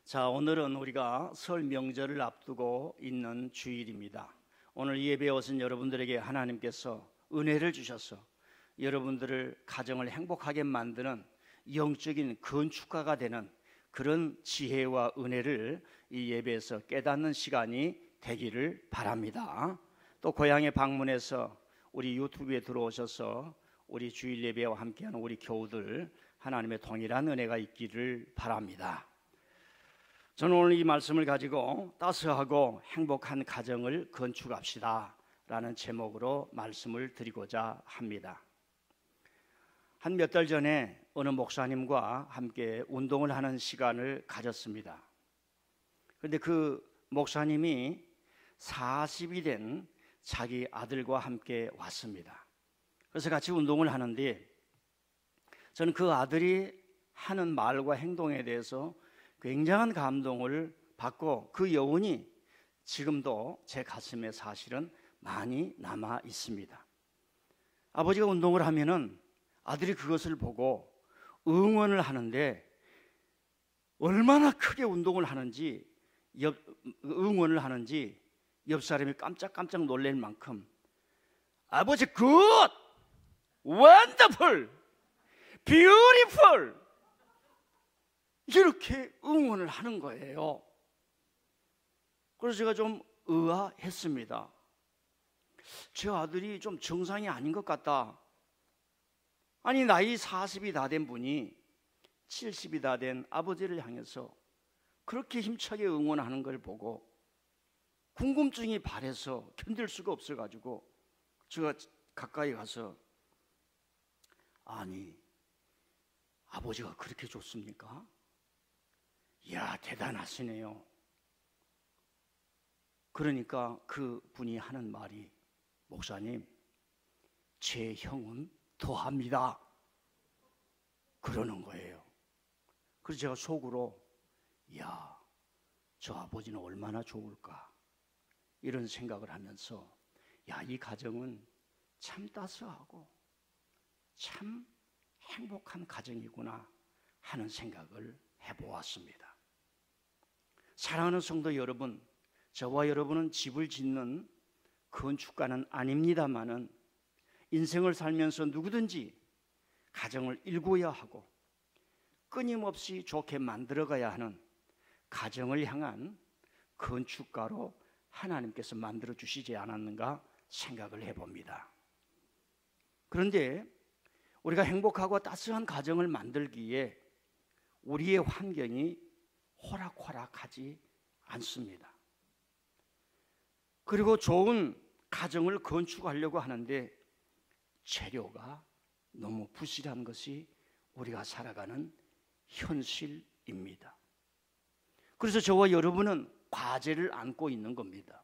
자, 오늘은 우리가 설 명절을 앞두고 있는 주일입니다. 오늘 예배에 오신 여러분들에게 하나님께서 은혜를 주셔서 여러분들을 가정을 행복하게 만드는 영적인 건축가가 되는 그런 지혜와 은혜를 이 예배에서 깨닫는 시간이 되기를 바랍니다. 또 고향에 방문해서 우리 유튜브에 들어오셔서 우리 주일 예배와 함께하는 우리 교우들 하나님의 동일한 은혜가 있기를 바랍니다. 저는 오늘 이 말씀을 가지고 따스하고 행복한 가정을 건축합시다 라는 제목으로 말씀을 드리고자 합니다. 한 몇 달 전에 어느 목사님과 함께 운동을 하는 시간을 가졌습니다. 그런데 그 목사님이 40이 된 자기 아들과 함께 왔습니다. 그래서 같이 운동을 하는데 저는 그 아들이 하는 말과 행동에 대해서 굉장한 감동을 받고 그 여운이 지금도 제 가슴에 사실은 많이 남아 있습니다. 아버지가 운동을 하면은 아들이 그것을 보고 응원을 하는데 얼마나 크게 운동을 하는지 응원을 하는지 옆 사람이 깜짝깜짝 놀랄 만큼 아버지 굿! 원더풀! 뷰티풀! 이렇게 응원을 하는 거예요. 그래서 제가 좀 의아했습니다. 제 아들이 좀 정상이 아닌 것 같다. 아니 나이 40이 다 된 분이 70이 다 된 아버지를 향해서 그렇게 힘차게 응원하는 걸 보고 궁금증이 발해서 견딜 수가 없어가지고 제가 가까이 가서 아니 아버지가 그렇게 좋습니까? 이야 대단하시네요. 그러니까 그 분이 하는 말이 목사님 제 형은 더합니다 그러는 거예요. 그래서 제가 속으로 이야 저 아버지는 얼마나 좋을까 이런 생각을 하면서 야 이 가정은 참 따스하고 참 행복한 가정이구나 하는 생각을 해보았습니다. 사랑하는 성도 여러분, 저와 여러분은 집을 짓는 건축가는 아닙니다마는 인생을 살면서 누구든지 가정을 일구어야 하고 끊임없이 좋게 만들어가야 하는 가정을 향한 건축가로 하나님께서 만들어 주시지 않았는가 생각을 해봅니다. 그런데 우리가 행복하고 따스한 가정을 만들기에 우리의 환경이 호락호락하지 않습니다. 그리고 좋은 가정을 건축하려고 하는데 재료가 너무 부실한 것이 우리가 살아가는 현실입니다. 그래서 저와 여러분은 과제를 안고 있는 겁니다.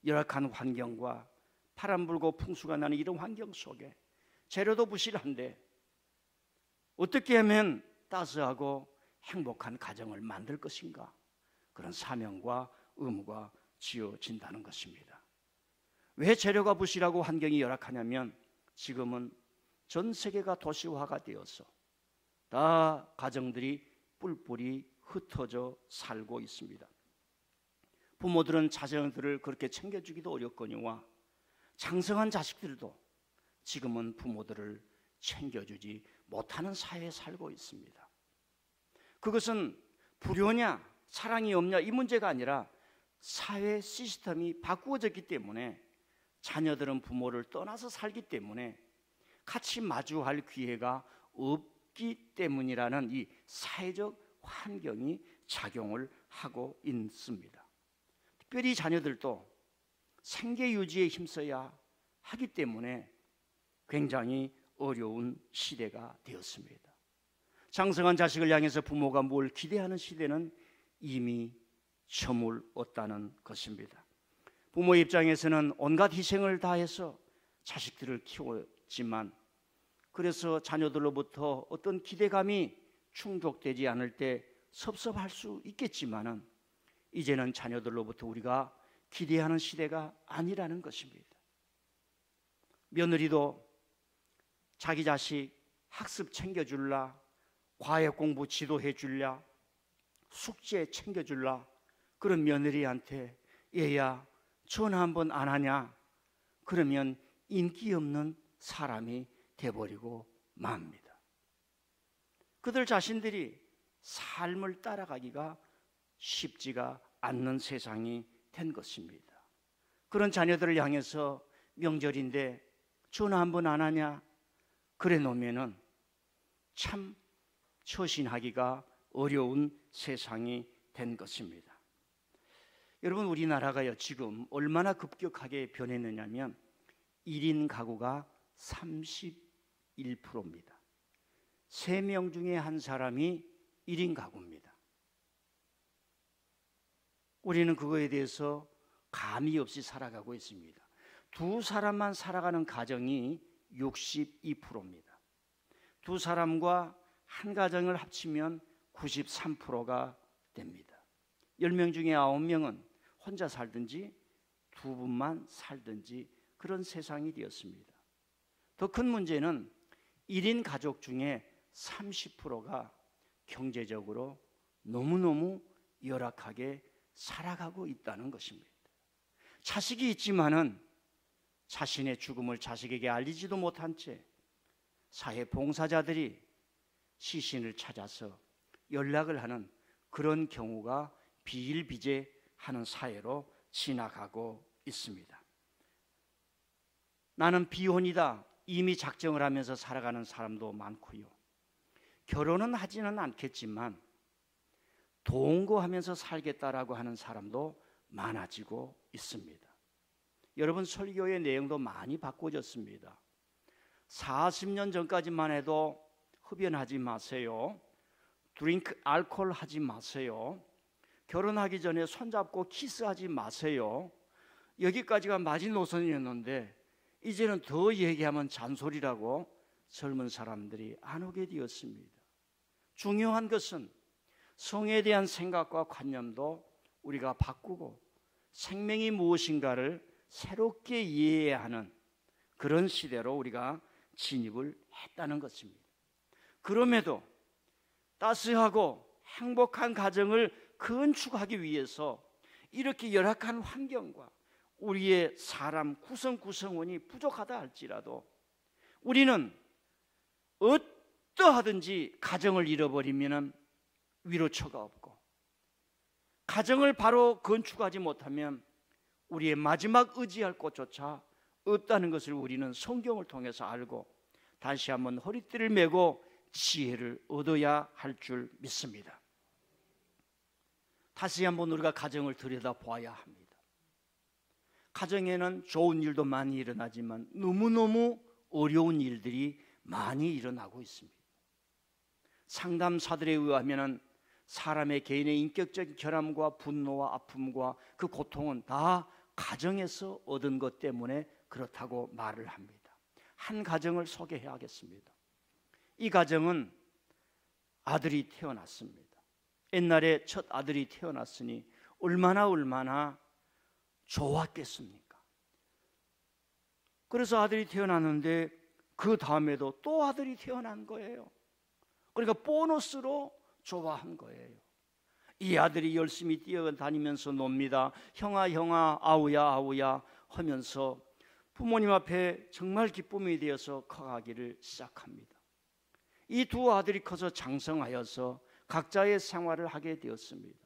열악한 환경과 바람 불고 풍수가 나는 이런 환경 속에 재료도 부실한데 어떻게 하면 따스하고 행복한 가정을 만들 것인가? 그런 사명과 의무가 지어진다는 것입니다. 왜 재료가 부실하고 환경이 열악하냐면 지금은 전 세계가 도시화가 되어서 다 가정들이 뿔뿔이 흩어져 살고 있습니다. 부모들은 자녀들을 그렇게 챙겨주기도 어렵거니와 장성한 자식들도 지금은 부모들을 챙겨주지 못하는 사회에 살고 있습니다. 그것은 불효냐 사랑이 없냐 이 문제가 아니라 사회 시스템이 바꾸어졌기 때문에 자녀들은 부모를 떠나서 살기 때문에 같이 마주할 기회가 없기 때문이라는 이 사회적 환경이 작용을 하고 있습니다. 특별히 자녀들도 생계 유지에 힘써야 하기 때문에 굉장히 어려운 시대가 되었습니다. 장성한 자식을 향해서 부모가 뭘 기대하는 시대는 이미 저물었다는 것입니다. 부모의 입장에서는 온갖 희생을 다해서 자식들을 키웠지만 그래서 자녀들로부터 어떤 기대감이 충족되지 않을 때 섭섭할 수 있겠지만은 이제는 자녀들로부터 우리가 기대하는 시대가 아니라는 것입니다. 며느리도 자기 자식 학습 챙겨줄라, 과외 공부 지도해 줄라, 숙제 챙겨줄라. 그런 며느리한테 얘야 전화 한번 안 하냐? 그러면 인기 없는 사람이 돼버리고 맙니다. 그들 자신들이 삶을 따라가기가 쉽지가 않는 세상이 된 것입니다. 그런 자녀들을 향해서 명절인데 전화 한번 안 하냐? 그래 놓으면은 참 처신하기가 어려운 세상이 된 것입니다. 여러분, 우리나라가요 지금 얼마나 급격하게 변했느냐면 1인 가구가 31%입니다. 3명 중에 한 사람이 1인 가구입니다. 우리는 그거에 대해서 감이 없이 살아가고 있습니다. 2사람만 살아가는 가정이 62%입니다. 2사람과 한 가정을 합치면 93%가 됩니다. 10명 중에 9명은 혼자 살든지 2분만 살든지 그런 세상이 되었습니다. 더 큰 문제는 1인 가족 중에 30%가 경제적으로 너무너무 열악하게 살아가고 있다는 것입니다. 자식이 있지만은 자신의 죽음을 자식에게 알리지도 못한 채 사회 봉사자들이 시신을 찾아서 연락을 하는 그런 경우가 비일비재하는 사회로 지나가고 있습니다. 나는 비혼이다 이미 작정을 하면서 살아가는 사람도 많고요. 결혼은 하지는 않겠지만 동거하면서 살겠다라고 하는 사람도 많아지고 있습니다. 여러분, 설교의 내용도 많이 바꿔졌습니다. 40년 전까지만 해도 흡연하지 마세요. 드링크 알코올 하지 마세요. 결혼하기 전에 손잡고 키스하지 마세요. 여기까지가 마지노선이었는데 이제는 더 얘기하면 잔소리라고 젊은 사람들이 안 오게 되었습니다. 중요한 것은 성에 대한 생각과 관념도 우리가 바꾸고 생명이 무엇인가를 새롭게 이해해야 하는 그런 시대로 우리가 진입을 했다는 것입니다. 그럼에도 따스하고 행복한 가정을 건축하기 위해서 이렇게 열악한 환경과 우리의 사람 구성원이 부족하다 할지라도 우리는 어떠하든지 가정을 잃어버리면 위로처가 없고, 가정을 바로 건축하지 못하면 우리의 마지막 의지할 곳조차 없다는 것을 우리는 성경을 통해서 알고 다시 한번 허리띠를 메고 지혜를 얻어야 할 줄 믿습니다. 다시 한번 우리가 가정을 들여다보아야 합니다. 가정에는 좋은 일도 많이 일어나지만 너무너무 어려운 일들이 많이 일어나고 있습니다. 상담사들에 의하면 사람의 개인의 인격적인 결함과 분노와 아픔과 그 고통은 다 가정에서 얻은 것 때문에 그렇다고 말을 합니다. 한 가정을 소개해야겠습니다. 이 가정은 아들이 태어났습니다. 옛날에 첫 아들이 태어났으니 얼마나 좋았겠습니까? 그래서 아들이 태어났는데 그 다음에도 또 아들이 태어난 거예요. 그러니까 보너스로 좋아한 거예요. 이 아들이 열심히 뛰어다니면서 놉니다. 형아 아우야 하면서 부모님 앞에 정말 기쁨이 되어서 커가기를 시작합니다. 이 두 아들이 커서 장성하여서 각자의 생활을 하게 되었습니다.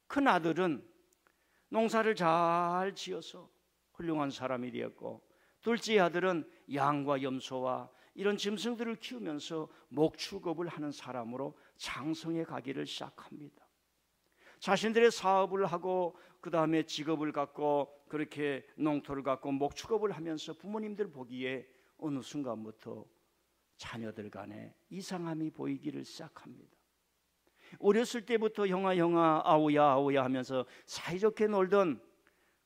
큰 아들은 농사를 잘 지어서 훌륭한 사람이 되었고, 둘째 아들은 양과 염소와 이런 짐승들을 키우면서 목축업을 하는 사람으로 장성해 가기를 시작합니다. 자신들의 사업을 하고 그 다음에 직업을 갖고 그렇게 농토를 갖고 목축업을 하면서 부모님들 보기에 어느 순간부터 자녀들 간에 이상함이 보이기를 시작합니다. 어렸을 때부터 형아 아우야 하면서 사이좋게 놀던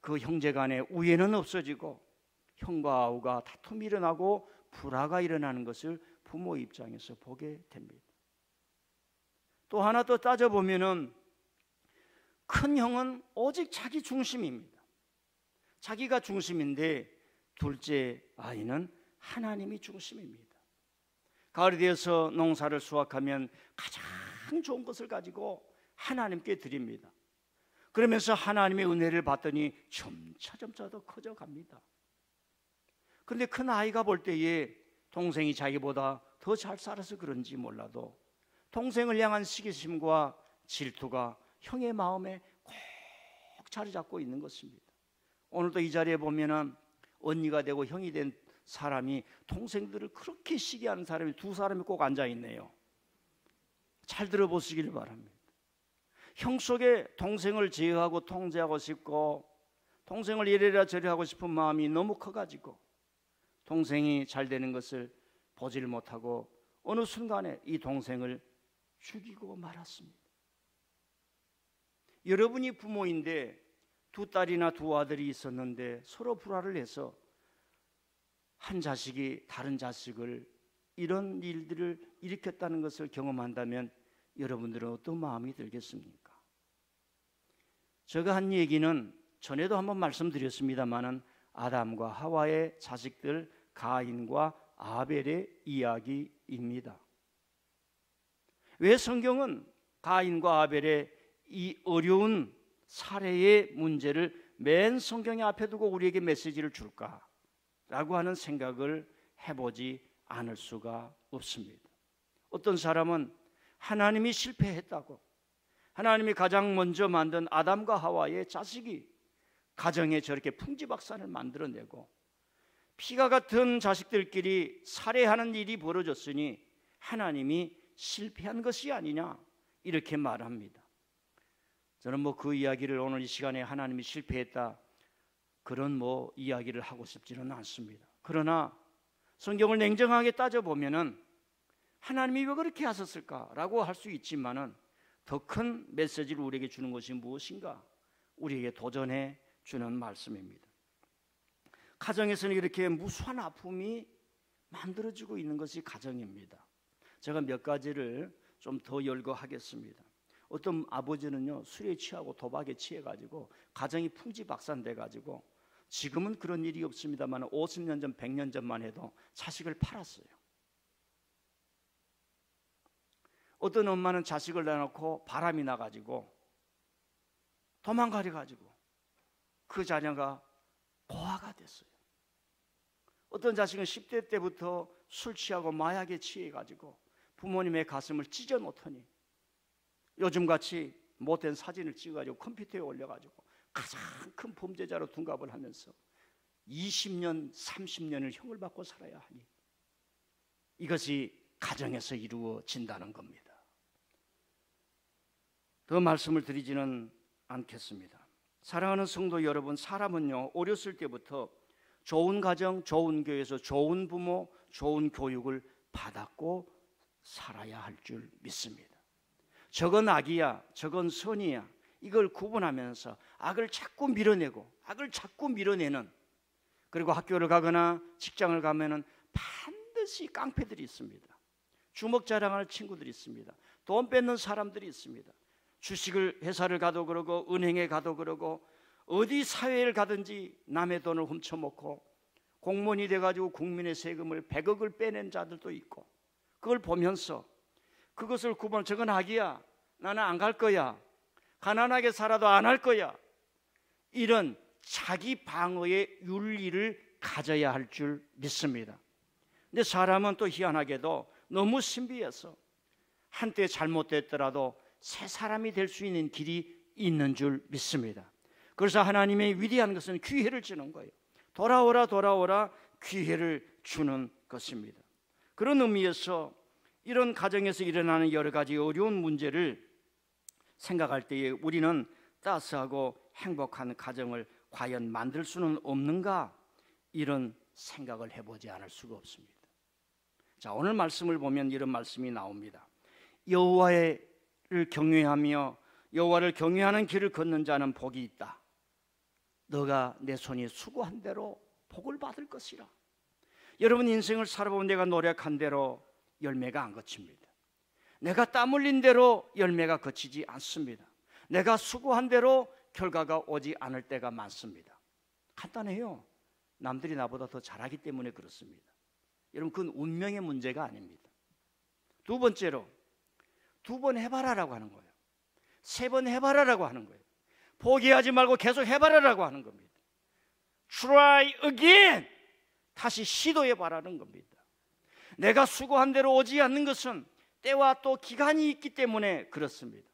그 형제 간에 우애는 없어지고 형과 아우가 다툼이 일어나고 불화가 일어나는 것을 부모 입장에서 보게 됩니다. 또 하나 또 따져보면은 큰 형은 오직 자기 중심입니다. 자기가 중심인데 둘째 아이는 하나님이 중심입니다. 가을이 되어서 농사를 수확하면 가장 좋은 것을 가지고 하나님께 드립니다. 그러면서 하나님의 은혜를 받더니 점차 더 커져갑니다. 그런데 큰 아이가 볼 때에 동생이 자기보다 더 잘 살아서 그런지 몰라도 동생을 향한 시기심과 질투가 형의 마음에 꼭 자리 잡고 있는 것입니다. 오늘도 이 자리에 보면은 언니가 되고 형이 된 사람이 동생들을 그렇게 시기하는 사람이 두 사람이 꼭 앉아 있네요. 잘 들어보시길 바랍니다. 형 속에 동생을 제어하고 통제하고 싶고 동생을 이래라 저래라 하고 싶은 마음이 너무 커가지고 동생이 잘 되는 것을 보지를 못하고 어느 순간에 이 동생을 죽이고 말았습니다. 여러분이 부모인데 두 딸이나 두 아들이 있었는데 서로 불화를 해서 한 자식이 다른 자식을 이런 일들을 일으켰다는 것을 경험한다면 여러분들은 어떤 마음이 들겠습니까? 제가 한 얘기는 전에도 한번 말씀드렸습니다마는 아담과 하와의 자식들 가인과 아벨의 이야기입니다. 왜 성경은 가인과 아벨의 이 어려운 사례의 문제를 맨 성경의 앞에 두고 우리에게 메시지를 줄까라고 하는 생각을 해보지 않을 수가 없습니다. 어떤 사람은 하나님이 실패했다고, 하나님이 가장 먼저 만든 아담과 하와의 자식이 가정에 저렇게 풍지박산을 만들어내고 피가 같은 자식들끼리 살해하는 일이 벌어졌으니 하나님이 실패한 것이 아니냐 이렇게 말합니다. 저는 그 이야기를 오늘 이 시간에 하나님이 실패했다 그런 이야기를 하고 싶지는 않습니다. 그러나 성경을 냉정하게 따져보면은 하나님이 왜 그렇게 하셨을까라고 할 수 있지만은 더 큰 메시지를 우리에게 주는 것이 무엇인가 우리에게 도전해 주는 말씀입니다. 가정에서는 이렇게 무수한 아픔이 만들어지고 있는 것이 가정입니다. 제가 몇 가지를 좀 더 열거하겠습니다. 어떤 아버지는요 술에 취하고 도박에 취해가지고 가정이 풍지박산돼가지고 지금은 그런 일이 없습니다만 50년 전 100년 전만 해도 자식을 팔았어요. 어떤 엄마는 자식을 내놓고 바람이 나가지고 도망가려가지고 그 자녀가 고아가 됐어요. 어떤 자식은 10대 때부터 술 취하고 마약에 취해가지고 부모님의 가슴을 찢어 놓더니 요즘같이 못된 사진을 찍어가지고 컴퓨터에 올려가지고 가장 큰 범죄자로 둔갑을 하면서 20년, 30년을 형을 받고 살아야 하니 이것이 가정에서 이루어진다는 겁니다. 더 말씀을 드리지는 않겠습니다. 사랑하는 성도 여러분, 사람은요 어렸을 때부터 좋은 가정, 좋은 교회에서 좋은 부모, 좋은 교육을 받았고 살아야 할 줄 믿습니다. 저건 악이야, 저건 선이야 이걸 구분하면서 악을 자꾸 밀어내고 악을 자꾸 밀어내는, 그리고 학교를 가거나 직장을 가면은 반드시 깡패들이 있습니다. 주먹 자랑하는 친구들이 있습니다. 돈 뺏는 사람들이 있습니다. 주식을 회사를 가도 그러고 은행에 가도 그러고 어디 사회를 가든지 남의 돈을 훔쳐먹고 공무원이 돼가지고 국민의 세금을 100억을 빼낸 자들도 있고, 그걸 보면서 그것을 구분, 저건 악이야, 나는 안 갈 거야, 가난하게 살아도 안 할 거야, 이런 자기 방어의 윤리를 가져야 할 줄 믿습니다. 근데 사람은 또 희한하게도 너무 신비해서 한때 잘못됐더라도 새 사람이 될 수 있는 길이 있는 줄 믿습니다. 그래서 하나님의 위대한 것은 기회를 주는 거예요. 돌아오라 돌아오라 기회를 주는 것입니다. 그런 의미에서 이런 가정에서 일어나는 여러 가지 어려운 문제를 생각할 때에 우리는 따스하고 행복한 가정을 과연 만들 수는 없는가, 이런 생각을 해보지 않을 수가 없습니다. 자, 오늘 말씀을 보면 이런 말씀이 나옵니다. 여호와를 경외하며 여호와를 경외하는 길을 걷는 자는 복이 있다. 너가 내 손이 수고한 대로 복을 받을 것이라. 여러분 인생을 살아보면 내가 노력한 대로 열매가 안 거칩니다. 내가 땀 흘린 대로 열매가 거치지 않습니다. 내가 수고한 대로 결과가 오지 않을 때가 많습니다. 간단해요. 남들이 나보다 더 잘하기 때문에 그렇습니다. 여러분 그건 운명의 문제가 아닙니다. 두 번째로, 두 번 해봐라라고 하는 거예요. 3번 해봐라라고 하는 거예요. 포기하지 말고 계속 해봐라라고 하는 겁니다. Try again. 다시 시도해봐라는 겁니다. 내가 수고한 대로 오지 않는 것은 때와 또 기간이 있기 때문에 그렇습니다.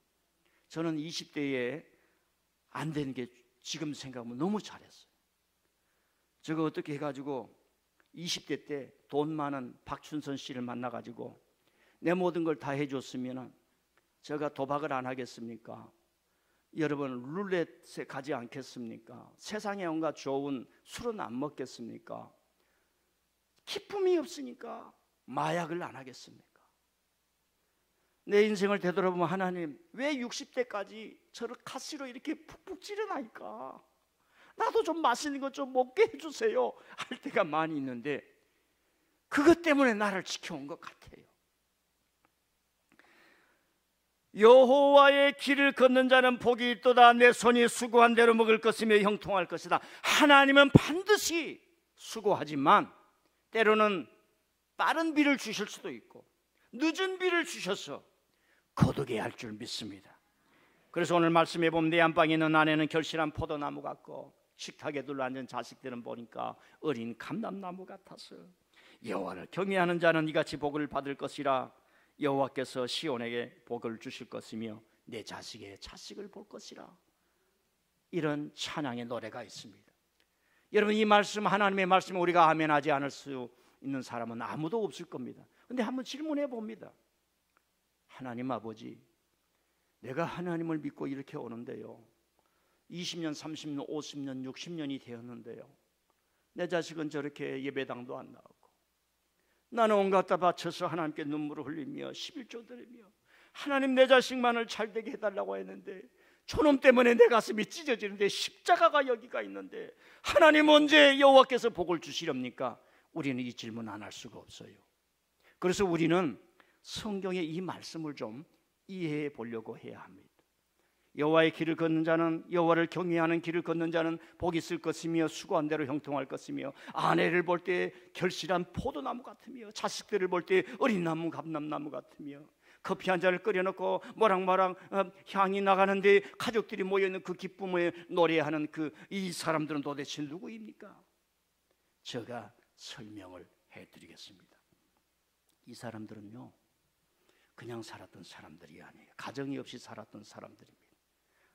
저는 20대에 안 되는 게 지금 생각하면 너무 잘했어요. 저거 어떻게 해가지고 20대 때 돈 많은 박춘선 씨를 만나가지고 내 모든 걸 다 해줬으면 제가 도박을 안 하겠습니까? 여러분 룰렛에 가지 않겠습니까? 세상에 온갖 좋은 술은 안 먹겠습니까? 기쁨이 없으니까 마약을 안 하겠습니까? 내 인생을 되돌아보면 하나님 왜 60대까지 저를 가시로 이렇게 푹푹 찌르나이까? 나도 좀 맛있는 것 좀 먹게 해주세요 할 때가 많이 있는데 그것 때문에 나를 지켜온 것 같아요. 여호와의 길을 걷는 자는 복이 있도다. 내 손이 수고한 대로 먹을 것이며 형통할 것이다. 하나님은 반드시 수고하지만 때로는 빠른 비를 주실 수도 있고 늦은 비를 주셔서 거두게 할 줄 믿습니다. 그래서 오늘 말씀해 보면 내 안방에 있는 아내는 결실한 포도나무 같고 식탁에 둘러앉은 자식들은 보니까 어린 감람나무 같아서 여호와를 경외하는 자는 이같이 복을 받을 것이라. 여호와께서 시온에게 복을 주실 것이며 내 자식의 자식을 볼 것이라. 이런 찬양의 노래가 있습니다. 여러분 이 말씀 하나님의 말씀 우리가 아멘하지 않을 수 있는 사람은 아무도 없을 겁니다. 그런데 한번 질문해 봅니다. 하나님 아버지, 내가 하나님을 믿고 이렇게 오는데요 20년, 30년, 50년, 60년이 되었는데요 내 자식은 저렇게 예배당도 안 나오고 나는 온갖 다 바쳐서 하나님께 눈물을 흘리며 11조 드리며 하나님 내 자식만을 잘되게 해달라고 했는데 저놈 때문에 내 가슴이 찢어지는데 십자가가 여기가 있는데 하나님 언제 여호와께서 복을 주시렵니까? 우리는 이 질문 안 할 수가 없어요. 그래서 우리는 성경의 이 말씀을 좀 이해해 보려고 해야 합니다. 여호와의 길을 걷는 자는 여호와를 경외하는 길을 걷는 자는 복이 있을 것이며 수고한 대로 형통할 것이며 아내를 볼 때 결실한 포도나무 같으며 자식들을 볼 때 어린 나무 감람나무 같으며 커피 한 잔을 끓여놓고 모락모락 향이 나가는데 가족들이 모여있는 그 기쁨을 노래하는 이 사람들은 도대체 누구입니까? 제가 설명을 해드리겠습니다. 이 사람들은요 그냥 살았던 사람들이 아니에요. 가정이 없이 살았던 사람들입니다.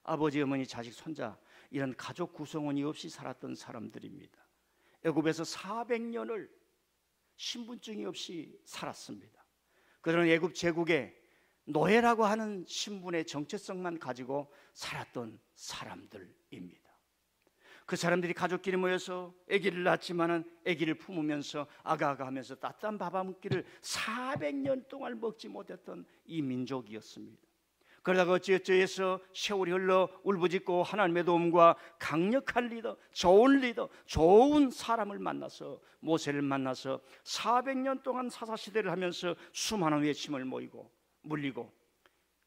아버지, 어머니, 자식, 손자 이런 가족 구성원이 없이 살았던 사람들입니다. 애굽에서 400년을 신분증이 없이 살았습니다. 그들은 애굽 제국의 노예라고 하는 신분의 정체성만 가지고 살았던 사람들입니다. 그 사람들이 가족끼리 모여서 아기를 낳았지만은 아기를 품으면서 아가아가하면서 따뜻한 밥 한 끼를 400년 동안 먹지 못했던 이 민족이었습니다. 그러다가 어찌어찌해서 세월이 흘러 울부짖고 하나님의 도움과 강력한 리더, 좋은 사람을 만나서 모세를 만나서 400년 동안 사사시대를 하면서 수많은 외침을 물리고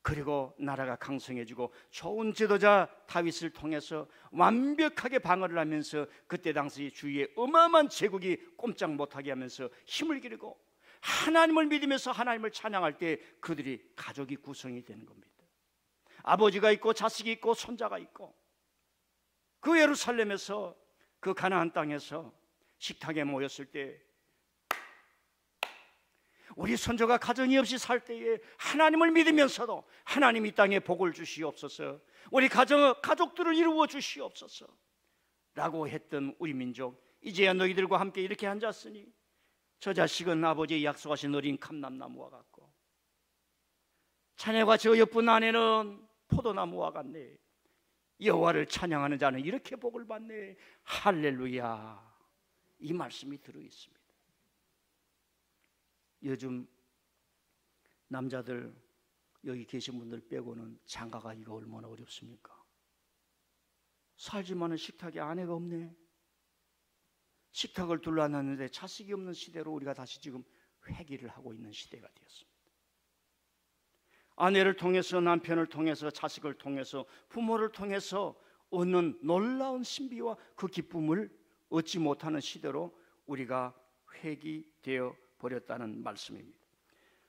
그리고 나라가 강성해지고 좋은 지도자 다윗을 통해서 완벽하게 방어를 하면서 그때 당시 주위에 어마어마한 제국이 꼼짝 못하게 하면서 힘을 기르고 하나님을 믿으면서 하나님을 찬양할 때 그들이 가족이 구성이 되는 겁니다. 아버지가 있고 자식이 있고 손자가 있고 그 예루살렘에서 그 가나안 땅에서 식탁에 모였을 때 우리 손자가 가정이 없이 살 때에 하나님을 믿으면서도 하나님 이 땅에 복을 주시옵소서, 우리 가족들을 이루어 주시옵소서 라고 했던 우리 민족, 이제야 너희들과 함께 이렇게 앉았으니 저 자식은 아버지의 약속하신 어린 감람나무와 같고 자녀가 저 옆분 아내는 포도나무와 같네. 여호와를 찬양하는 자는 이렇게 복을 받네. 할렐루야. 이 말씀이 들어있습니다. 요즘 남자들 여기 계신 분들 빼고는 장가가기가 얼마나 어렵습니까? 살지만은 식탁에 아내가 없네. 식탁을 둘러놨는데 자식이 없는 시대로 우리가 다시 지금 회귀를 하고 있는 시대가 되었습니다. 아내를 통해서, 남편을 통해서, 자식을 통해서, 부모를 통해서 얻는 놀라운 신비와 그 기쁨을 얻지 못하는 시대로 우리가 회귀되어 버렸다는 말씀입니다.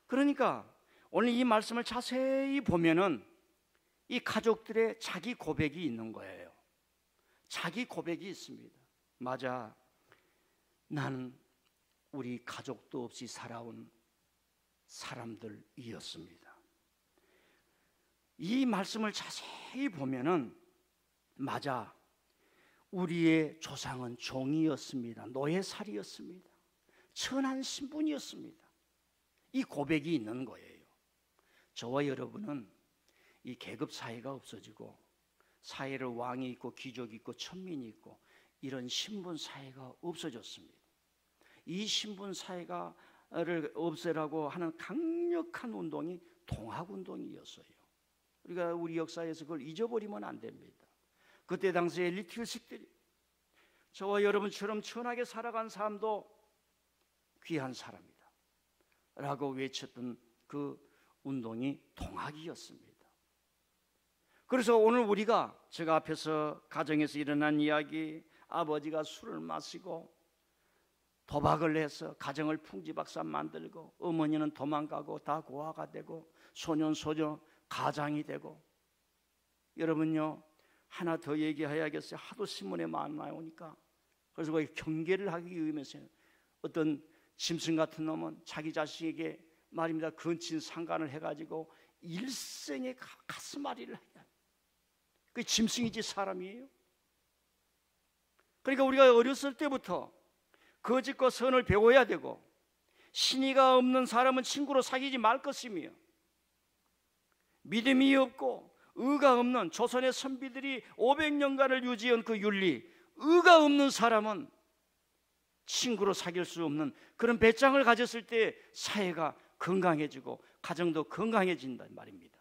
그러니까 오늘 이 말씀을 자세히 보면은 이 가족들의 자기 고백이 있는 거예요. 자기 고백이 있습니다. 맞아, 나는 우리 가족도 없이 살아온 사람들이었습니다. 이 말씀을 자세히 보면은 맞아, 우리의 조상은 종이었습니다. 노예살이였습니다. 천한 신분이었습니다. 이 고백이 있는 거예요. 저와 여러분은 이 계급 사회가 없어지고 사회를 왕이 있고 귀족이 있고 천민이 있고 이런 신분 사회가 없어졌습니다. 이 신분 사회를 없애라고 하는 강력한 운동이 동학운동이었어요. 우리가 우리 역사에서 그걸 잊어버리면 안 됩니다. 그때 당시에 엘리트식들이 저와 여러분처럼 천하게 살아간 사람도 귀한 사람이다 라고 외쳤던 그 운동이 동학이었습니다. 그래서 오늘 우리가 제가 앞에서 가정에서 일어난 이야기, 아버지가 술을 마시고 도박을 해서 가정을 풍지박산 만들고 어머니는 도망가고 다 고아가 되고 소년 소녀 가장이 되고, 여러분요 하나 더 얘기해야겠어요. 하도 신문에 많이 나오니까. 그래서 거기 경계를 하기 위해서 어떤 짐승 같은 놈은 자기 자식에게 말입니다 근친 상간을 해가지고 일생에 가슴앓이를 해요. 그 짐승이지 사람이에요. 그러니까 우리가 어렸을 때부터 거짓과 선을 배워야 되고, 신의가 없는 사람은 친구로 사귀지 말 것이며, 믿음이 없고 의가 없는 조선의 선비들이 500년간을 유지한 그 윤리, 의가 없는 사람은 친구로 사귈 수 없는 그런 배짱을 가졌을 때 사회가 건강해지고 가정도 건강해진단 말입니다.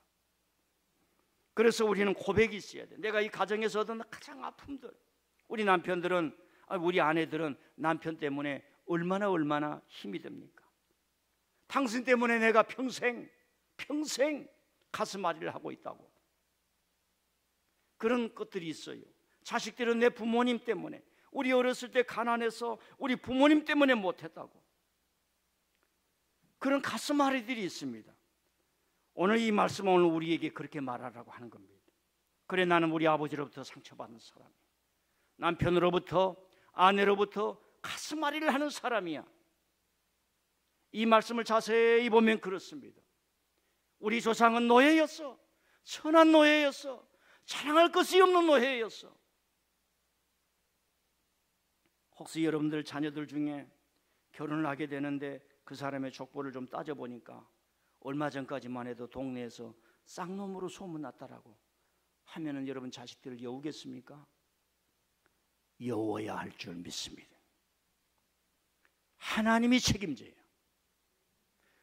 그래서 우리는 고백이 있어야 돼. 내가 이 가정에서 얻은 가장 아픔들, 우리 남편들은, 우리 아내들은 남편 때문에 얼마나 힘이 됩니까? 당신 때문에 내가 평생 가슴앓이를 하고 있다고. 그런 것들이 있어요. 자식들은 내 부모님 때문에, 우리 어렸을 때 가난해서 우리 부모님 때문에 못했다고. 그런 가슴앓이들이 있습니다. 오늘 이 말씀은 오늘 우리에게 그렇게 말하라고 하는 겁니다. 그래, 나는 우리 아버지로부터 상처받은 사람이야. 남편으로부터, 아내로부터 가슴앓이를 하는 사람이야. 이 말씀을 자세히 보면 그렇습니다. 우리 조상은 노예였어. 천한 노예였어. 자랑할 것이 없는 노예였어. 혹시 여러분들 자녀들 중에 결혼을 하게 되는데 그 사람의 족보를 좀 따져보니까 얼마 전까지만 해도 동네에서 쌍놈으로 소문났다라고 하면은 여러분 자식들을 여우겠습니까? 여워야 할 줄 믿습니다. 하나님이 책임져요.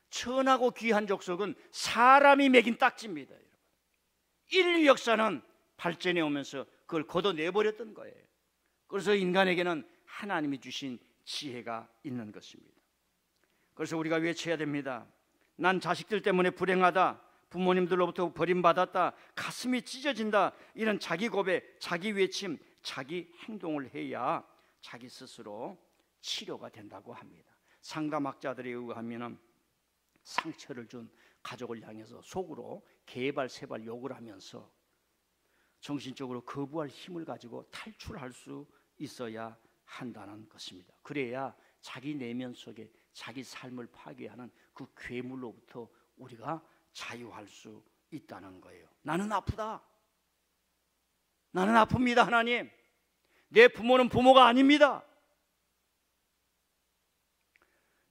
천하고 귀한 족속은 사람이 매긴 딱지입니다. 여러분. 인류 역사는 발전해 오면서 그걸 걷어내버렸던 거예요. 그래서 인간에게는 하나님이 주신 지혜가 있는 것입니다. 그래서 우리가 외쳐야 됩니다. 난 자식들 때문에 불행하다, 부모님들로부터 버림받았다, 가슴이 찢어진다. 이런 자기 고백, 자기 외침, 자기 행동을 해야 자기 스스로 치료가 된다고 합니다. 상담학자들에 의하면 상처를 준 가족을 향해서 속으로 개발세발 욕을 하면서 정신적으로 거부할 힘을 가지고 탈출할 수 있어야 한다는 것입니다. 그래야 자기 내면 속에 자기 삶을 파괴하는 그 괴물로부터 우리가 자유할 수 있다는 거예요. 나는 아프다. 나는 아픕니다. 하나님, 내 부모는 부모가 아닙니다.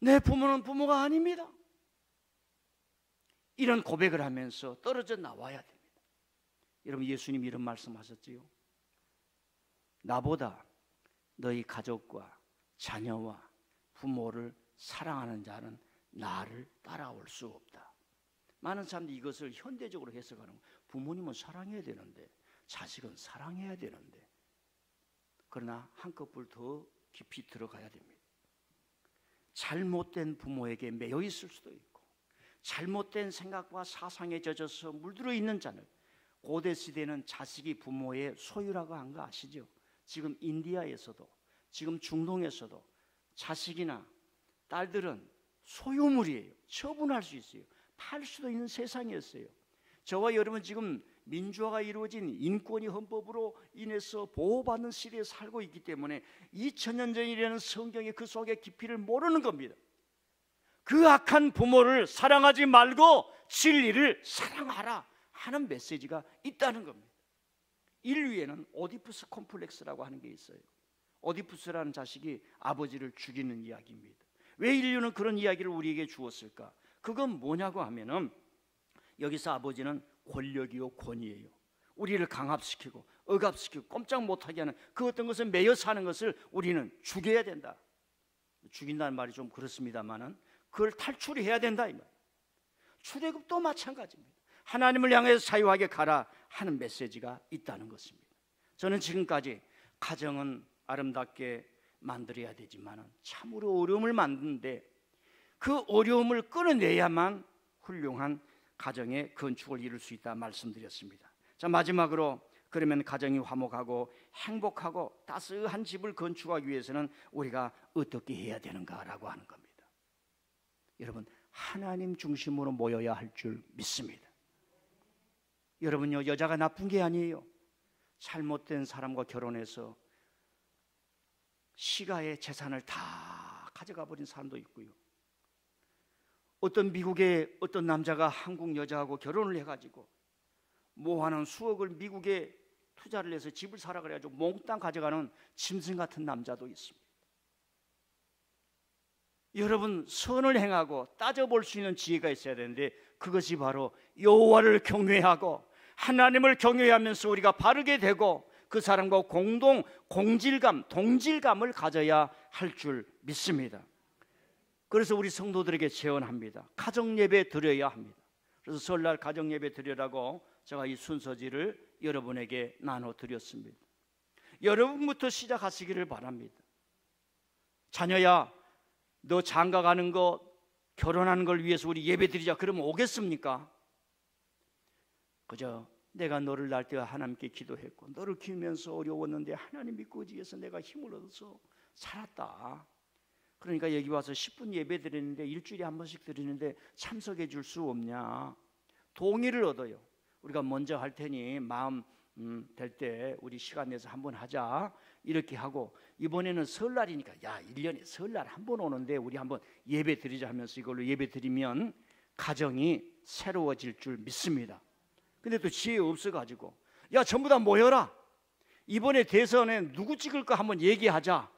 내 부모는 부모가 아닙니다. 이런 고백을 하면서 떨어져 나와야 됩니다. 여러분, 예수님 이런 말씀하셨지요. 나보다 너희 가족과 자녀와 부모를 사랑하는 자는 나를 따라올 수 없다. 많은 사람들이 이것을 현대적으로 해석하는 거예요. 부모님은 사랑해야 되는데, 자식은 사랑해야 되는데. 그러나 한꺼풀 더 깊이 들어가야 됩니다. 잘못된 부모에게 매여 있을 수도 있고, 잘못된 생각과 사상에 젖어서 물들어 있는 자는, 고대 시대는 자식이 부모의 소유라고 한 거 아시죠? 지금 인디아에서도, 지금 중동에서도 자식이나 딸들은 소유물이에요. 처분할 수 있어요. 팔 수도 있는 세상이었어요. 저와 여러분 지금 민주화가 이루어진 인권이 헌법으로 인해서 보호받는 시대에 살고 있기 때문에 2000년 전이라는 성경의 그 속의 깊이를 모르는 겁니다. 그 악한 부모를 사랑하지 말고 진리를 사랑하라 하는 메시지가 있다는 겁니다. 인류에는 오디푸스 콤플렉스라고 하는 게 있어요. 오디푸스라는 자식이 아버지를 죽이는 이야기입니다. 왜 인류는 그런 이야기를 우리에게 주었을까? 그건 뭐냐고 하면은 여기서 아버지는 권력이요 권위예요. 우리를 강압시키고 억압시키고 꼼짝 못하게 하는 그 어떤 것을 매여 사는 것을 우리는 죽여야 된다. 죽인다는 말이 좀 그렇습니다만은 그걸 탈출해야 된다 이 말. 출애굽도 마찬가지입니다. 하나님을 향해서 자유하게 가라 하는 메시지가 있다는 것입니다. 저는 지금까지 가정은 아름답게 만들어야 되지만 참으로 어려움을 만드는데 그 어려움을 끊어내야만 훌륭한 가정의 건축을 이룰 수 있다 말씀드렸습니다. 자, 마지막으로 그러면 가정이 화목하고 행복하고 따스한 집을 건축하기 위해서는 우리가 어떻게 해야 되는가라고 하는 겁니다. 여러분, 하나님 중심으로 모여야 할 줄 믿습니다. 여러분요, 여자가 나쁜 게 아니에요. 잘못된 사람과 결혼해서 시가의 재산을 다 가져가 버린 사람도 있고요. 어떤 미국의 어떤 남자가 한국 여자하고 결혼을 해가지고 모아놓은 수억을 미국에 투자를 해서 집을 사라 그래가지고 몽땅 가져가는 짐승 같은 남자도 있습니다. 여러분, 선을 행하고 따져볼 수 있는 지혜가 있어야 되는데 그것이 바로 여호와를 경외하고 하나님을 경외하면서 우리가 바르게 되고 그 사람과 공동 공질감, 동질감을 가져야 할 줄 믿습니다. 그래서 우리 성도들에게 제언합니다. 가정예배 드려야 합니다. 그래서 설날 가정예배 드리라고 제가 이 순서지를 여러분에게 나눠드렸습니다. 여러분부터 시작하시기를 바랍니다. 자녀야, 너 장가 가는 거, 결혼하는 걸 위해서 우리 예배 드리자 그러면 오겠습니까? 그저 내가 너를 낳을 때 하나님께 기도했고 너를 키우면서 어려웠는데 하나님 믿고 의지해서 내가 힘을 얻어서 살았다. 그러니까 여기 와서 10분 예배 드리는데 일주일에 한 번씩 드리는데 참석해 줄 수 없냐? 동의를 얻어요. 우리가 먼저 할 테니 마음 될 때 우리 시간 내서 한번 하자 이렇게 하고, 이번에는 설날이니까 야 1년에 설날 한 번 오는데 우리 한번 예배 드리자 하면서 이걸로 예배 드리면 가정이 새로워질 줄 믿습니다. 근데 또 지혜 없어가지고 야 전부 다 모여라, 이번에 대선에 누구 찍을까 한번 얘기하자.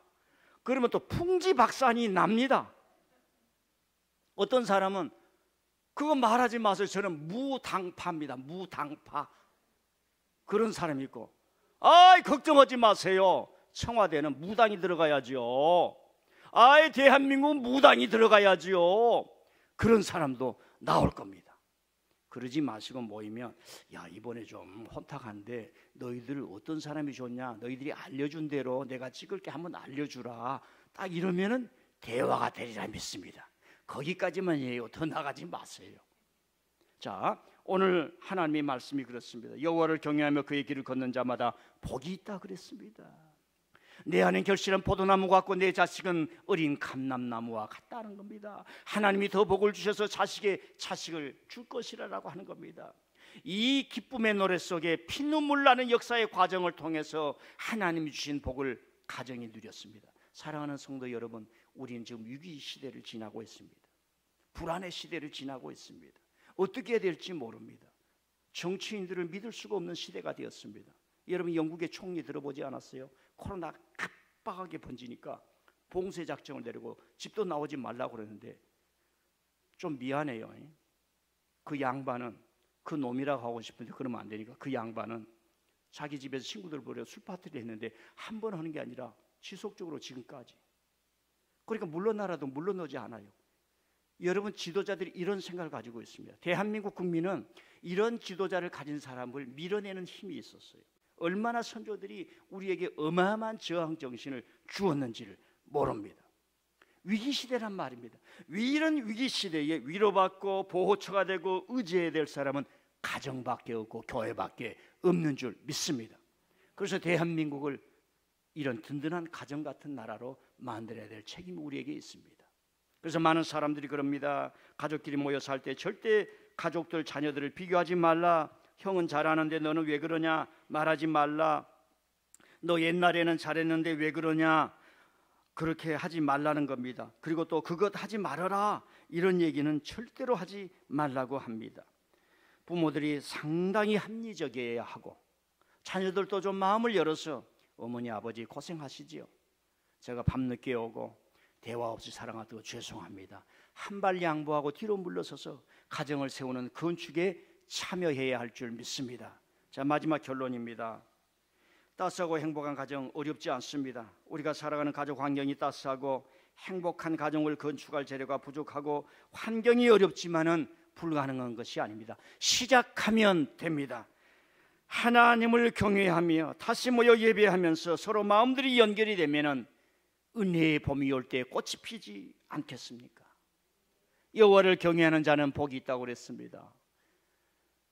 그러면 또 풍지박산이 납니다. 어떤 사람은 그거 말하지 마세요, 저는 무당파입니다. 무당파. 그런 사람이 있고, 아이 걱정하지 마세요, 청와대는 무당이 들어가야죠. 아이 대한민국은 무당이 들어가야죠. 그런 사람도 나올 겁니다. 그러지 마시고 모이면 야 이번에 좀 혼탁한데 너희들 어떤 사람이 좋냐, 너희들이 알려준 대로 내가 찍을 게 한번 알려주라. 딱 이러면은 대화가 되리라 믿습니다. 거기까지만 해요. 더 나가지 마세요. 자, 오늘 하나님의 말씀이 그렇습니다. 여호와를 경외하며 그의 길을 걷는 자마다 복이 있다 그랬습니다. 내 안엔 결실한 포도나무 같고 내 자식은 어린 감람나무와 같다는 겁니다. 하나님이 더 복을 주셔서 자식의 자식을 줄 것이라고 하는 겁니다. 이 기쁨의 노래 속에 피눈물 나는 역사의 과정을 통해서 하나님이 주신 복을 가정이 누렸습니다. 사랑하는 성도 여러분, 우리는 지금 위기 시대를 지나고 있습니다. 불안의 시대를 지나고 있습니다. 어떻게 해야 될지 모릅니다. 정치인들을 믿을 수가 없는 시대가 되었습니다. 여러분, 영국의 총리 들어보지 않았어요? 코로나 깜빡하게 번지니까 봉쇄 작정을 내리고 집도 나오지 말라고 그러는데 좀 미안해요. 그 양반은, 그 놈이라고 하고 싶은데 그러면 안 되니까 그 양반은 자기 집에서 친구들 보려 술 파티를 했는데 한 번 하는 게 아니라 지속적으로 지금까지. 그러니까 물러나라도 물러나지 않아요. 여러분, 지도자들이 이런 생각을 가지고 있습니다. 대한민국 국민은 이런 지도자를 가진 사람을 밀어내는 힘이 있었어요. 얼마나 선조들이 우리에게 어마어마한 저항 정신을 주었는지를 모릅니다. 위기시대란 말입니다. 이런 위기시대에 위로받고 보호처가 되고 의지해야 될 사람은 가정밖에 없고 교회밖에 없는 줄 믿습니다. 그래서 대한민국을 이런 든든한 가정 같은 나라로 만들어야 될 책임이 우리에게 있습니다. 그래서 많은 사람들이 그럽니다. 가족끼리 모여 살 때 절대 가족들, 자녀들을 비교하지 말라. 형은 잘하는데 너는 왜 그러냐? 말하지 말라. 너 옛날에는 잘했는데 왜 그러냐? 그렇게 하지 말라는 겁니다. 그리고 또 그것 하지 말아라, 이런 얘기는 절대로 하지 말라고 합니다. 부모들이 상당히 합리적이어야 하고, 자녀들도 좀 마음을 열어서 어머니 아버지 고생하시지요. 제가 밤늦게 오고 대화 없이 살아가도 죄송합니다. 한 발 양보하고 뒤로 물러서서 가정을 세우는 건축에 참여해야 할 줄 믿습니다. 자, 마지막 결론입니다. 따스하고 행복한 가정 어렵지 않습니다. 우리가 살아가는 가족 환경이 따스하고 행복한 가정을 건축할 재료가 부족하고 환경이 어렵지만은 불가능한 것이 아닙니다. 시작하면 됩니다. 하나님을 경외하며 다시 모여 예배하면서 서로 마음들이 연결이 되면은 은혜의 봄이 올 때 꽃이 피지 않겠습니까? 여호와를 경외하는 자는 복이 있다고 그랬습니다.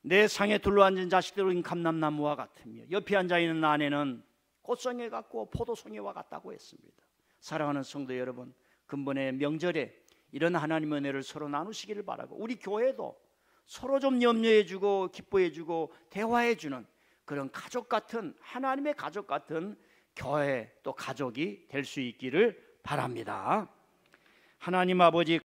내 상에 둘러앉은 자식들은 감람나무와 같으며 옆에 앉아있는 아내는 꽃송이 같고 포도송이와 같다고 했습니다. 사랑하는 성도 여러분, 근본의 명절에 이런 하나님의 은혜를 서로 나누시기를 바라고, 우리 교회도 서로 좀 염려해주고 기뻐해주고 대화해주는 그런 가족 같은, 하나님의 가족 같은 교회 또 가족이 될 수 있기를 바랍니다. 하나님 아버지